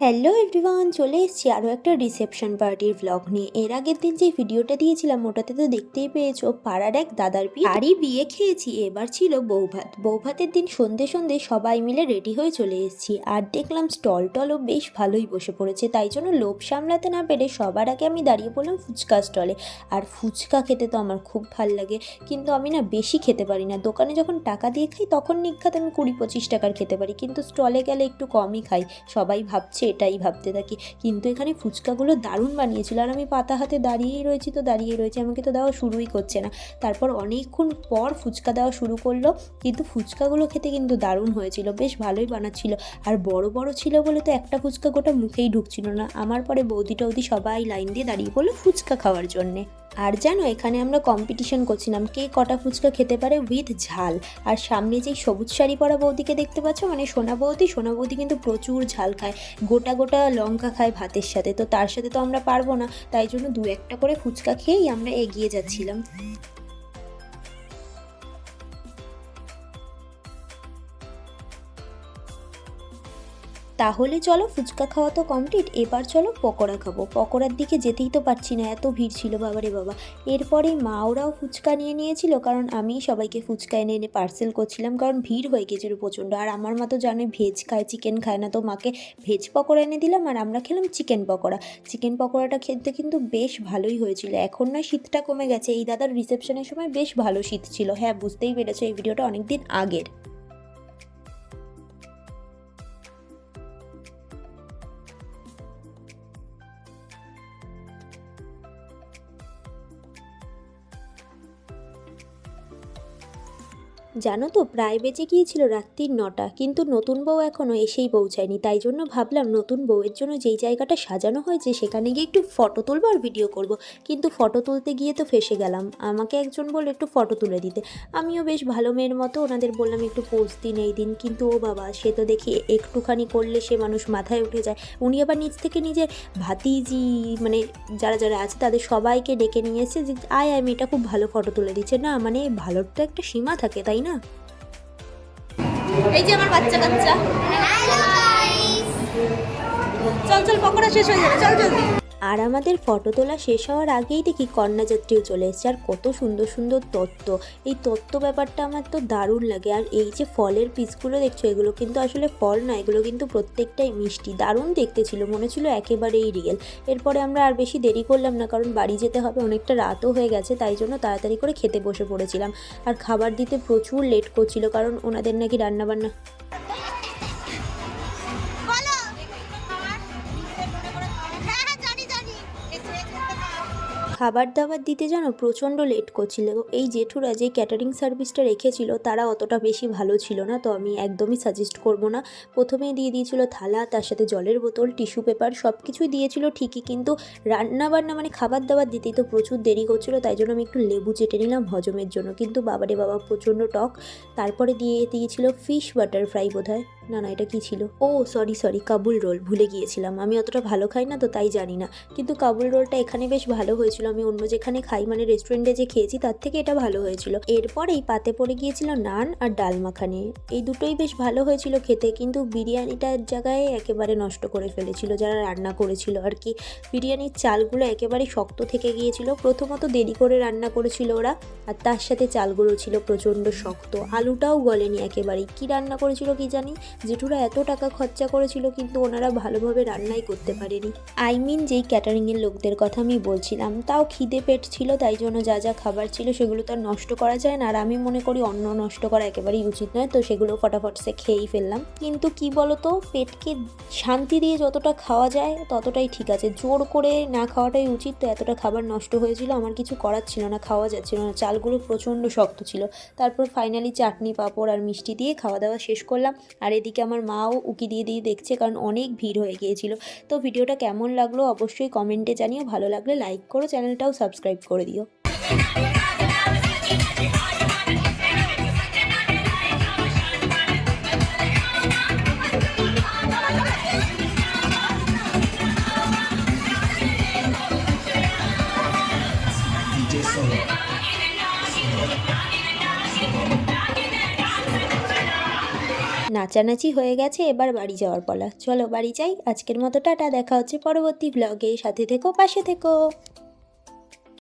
Hello everyone, চলে এসেছি আরও একটা রিসেপশন পার্টির ভ্লগ নিয়ে। এর আগের দিন যে ভিডিওটা দিয়েছিলাম ওটাতে তো দেখতেই পেয়েছো পাড়ার এক দাদার বিয়ে, তারই বিয়ে খেয়েছি। এবার ছিল বৌভাত। বৌভাতের দিন সন্ধে সন্ধে সবাই মিলে রেডি হয়ে চলে এসেছি, আর দেখলাম স্টল টলও বেশ ভালোই বসে পড়েছে। তাই জন্য লোভ সামলাতে না পেরে সবার আগে আমি দাঁড়িয়ে পড়লাম ফুচকা স্টলে। আর ফুচকা খেতে তো আমার খুব ভাল লাগে, কিন্তু আমি না বেশি খেতে পারি না। দোকানে যখন টাকা দিয়ে খাই তখন নিঘাত আমি 20-25 টাকার খেতে পারি, কিন্তু স্টলে গেলে একটু কমই খাই। সবাই ভাবছে এটাই ভাবতে থাকি, কিন্তু এখানে ফুচকাগুলো দারুণ বানিয়েছিল। আর আমি পাতা হাতে দাঁড়িয়েই রয়েছি, আমাকে তো দেওয়া শুরুই করছে না। তারপর অনেকক্ষণ পর ফুচকা দেওয়া শুরু করলো, কিন্তু ফুচকাগুলো খেতে কিন্তু দারুণ হয়েছিল, বেশ ভালোই বানাচ্ছিল। আর বড় বড় ছিল বলে তো একটা ফুচকা গোটা মুখেই ঢুকছিল না। আমার পরে বৌদি টৌদি সবাই লাইন দিয়ে দাঁড়িয়ে পড়লো ফুচকা খাওয়ার জন্যে। আর জানো, এখানে আমরা কম্পিটিশন করছিলাম কে কটা ফুচকা খেতে পারে উইথ ঝাল। আর সামনে যেই সবুজ শাড়ি পরা বৌদিকে দেখতে পাচ্ছ, মানে সোনা বৌদি কিন্তু প্রচুর ঝাল খায়, গোটা গোটা লঙ্কা খায় ভাতের সাথে। তো তার সাথে তো আমরা পারবো না, তাই জন্য 2-1টা করে ফুচকা খেয়েই আমরা এগিয়ে যাচ্ছিলাম। তাহলে চলো, ফুচকা খাওয়া তো কমপ্লিট, এবার চলো পকোড়া খাবো। পকোড়ার দিকে যেতেই তো পারছি না, এত ভিড় ছিল বাবারে বাবা। এরপরে মা ওরাও ফুচকা নিয়েছিল, কারণ আমি সবাইকে ফুচকা এনে এনে পার্সেল করছিলাম, কারণ ভিড় হয়ে গেছিলো প্রচণ্ড। আর আমার মা তো জানোই ভেজ খায়, চিকেন খায় না, তো মাকে ভেজ পকোড়া এনে দিলাম আর আমরা খেলাম চিকেন পকোড়া। চিকেন পকোড়াটা খেতে কিন্তু বেশ ভালোই হয়েছিল। এখন না শীতটা কমে গেছে, এই দাদার রিসেপশনের সময় বেশ ভালো শীত ছিল। হ্যাঁ, বুঝতেই পেরেছো এই ভিডিওটা অনেক দিন আগের। জানো তো, প্রায় বেজে গিয়েছিল রাত্রির 9টা, কিন্তু নতুন বউ এখনও এসেই পৌঁছায়নি। তাই জন্য ভাবলাম নতুন বউয়ের জন্য যেই জায়গাটা সাজানো হয়েছে সেখানে গিয়ে একটু ফটো তুলবো আর ভিডিও করব। কিন্তু ফটো তুলতে গিয়ে তো ফেসে গেলাম। আমাকে একজন বলল একটু ফটো তুলে দিতে। আমিও বেশ ভালো মেয়ের মতো ওনাদের বললাম একটু পোজ দিন এই দিন, কিন্তু ও বাবা, সে তো দেখি একটুখানি করলে সে মানুষ মাথায় উঠে যায়। উনি আবার নিজ থেকে নিজের ভাতিজি, মানে যারা যারা আছে তাদের সবাইকে ডেকে নিয়ে এসেছে যে আয় আয়, মেয়েটা খুব ভালো ফটো তুলে দিচ্ছে। না মানে ভালোর তো একটা সীমা থাকে, তাই না? এই যে আমার বাচ্চা কাচ্চা, চল চল, পকোড়া শেষ হয়ে যাবে, চল জলদি। আর আমাদের ফটো তোলা শেষ হওয়ার আগেই দেখি কন্যাযাত্রীও চলে এসেছে। আর কত সুন্দর সুন্দর তত্ত্ব, এই তত্ত্ব ব্যাপারটা আমার তো দারুণ লাগে। আর এই যে ফলের পিসগুলো দেখছো, এগুলো কিন্তু আসলে ফল না, এগুলো কিন্তু প্রত্যেকটাই মিষ্টি, দারুণ দেখতে ছিল, মনে ছিল একেবারেই রিয়েল। এরপরে আমরা আর বেশি দেরি করলাম না, কারণ বাড়ি যেতে হবে, অনেকটা রাতও হয়ে গেছে, তাই জন্য তাড়াতাড়ি করে খেতে বসে পড়েছিলাম। আর খাবার দিতে প্রচুর লেট করছিল, কারণ ওনাদের নাকি রান্নাবান্না খাবার দাবার দিতে যেন প্রচণ্ড লেট করছিল। এই জেঠুরা যে ক্যাটারিং সার্ভিসটা রেখেছিল তারা অতটা বেশি ভালো ছিল না, তো আমি একদমই সাজেস্ট করব না। প্রথমেই দিয়ে দিয়েছিল থালা, তার সাথে জলের বোতল, টিস্যু পেপার, সব কিছুই দিয়েছিল ঠিকই, কিন্তু রান্না বান্না মানে খাবার দাবার দিতেই তো প্রচুর দেরি করছিল। তাই জন্য আমি একটু লেবু চেটে নিলাম হজমের জন্য, কিন্তু বাবারে বাবা প্রচণ্ড টক। তারপরে দিয়ে দিয়েছিল ফিশ বাটার ফ্রাই বোধহয়, না না এটা কি ছিল, ও সরি কাবুল রোল, ভুলে গিয়েছিলাম। আমি অতটা ভালো খাই না তো তাই জানি না, কিন্তু কাবুল রোলটা এখানে বেশ ভালো হয়েছিল। আমি অন্য যেখানে খাই মানে রেস্টুরেন্টে যে খেয়েছি তার থেকে এটা ভালো হয়েছিল। এরপরেই পাতে পড়ে গিয়েছিল নান আর ডাল মাখানি, এই দুটোই বেশ ভালো হয়েছিল খেতে, কিন্তু বিরিয়ানিটার জায়গায় একেবারে নষ্ট করে ফেলেছিল যারা রান্না করেছিল আর কি। বিরিয়ানির চালগুলো একেবারে শক্ত থেকে গিয়েছিল, প্রথমত দেরি করে রান্না করেছিল ওরা, আর তার সাথে চালগুলো ছিল প্রচণ্ড শক্ত, আলুটাও গলেনি একেবারেই। কি রান্না করেছিল কি জানি, জেঠুরা এত টাকা খরচা করেছিল কিন্তু ওনারা ভালোভাবে রান্নাই করতে পারেনি। যেই ক্যাটারিংয়ের লোকদের কথা আমি বলছিলাম, তাও খিদে পেট ছিল, তাই জন্য যা যা খাবার ছিল সেগুলো তো আর নষ্ট করা যায় না। আর আমি মনে করি অন্ন নষ্ট করা একেবারেই উচিত নয়, তো সেগুলো ফটাফট সে খেয়েই ফেললাম। কিন্তু কি বলতো, পেটকে শান্তি দিয়ে যতটা খাওয়া যায় ততটাই ঠিক আছে, জোর করে না খাওয়াটাই উচিত। তো এতটা খাবার নষ্ট হয়েছিল, আমার কিছু করার ছিল না, খাওয়া যাচ্ছিল না, চালগুলো প্রচণ্ড শক্ত ছিল। তারপর ফাইনালি চাটনি পাঁপড় আর মিষ্টি দিয়ে খাওয়া দাওয়া শেষ করলাম। আর এদিকে আমার মাও উকি দিয়ে দিয়ে দেখছে, কারণ অনেক ভিড় হয়ে গিয়েছিল। তো ভিডিওটা কেমন লাগলো অবশ্যই কমেন্টে জানিও, ভালো লাগলে লাইক করো, চ্যানেলটাও সাবস্ক্রাইব করে দিও। নাচানাচি হয়ে গেছে, এবার বাড়ি যাওয়ার পালা। চলো বাড়ি যাই, আজকের মতো টাটা, দেখা হচ্ছে পরবর্তী ব্লগে, সাথে থেকো পাশে থেকো।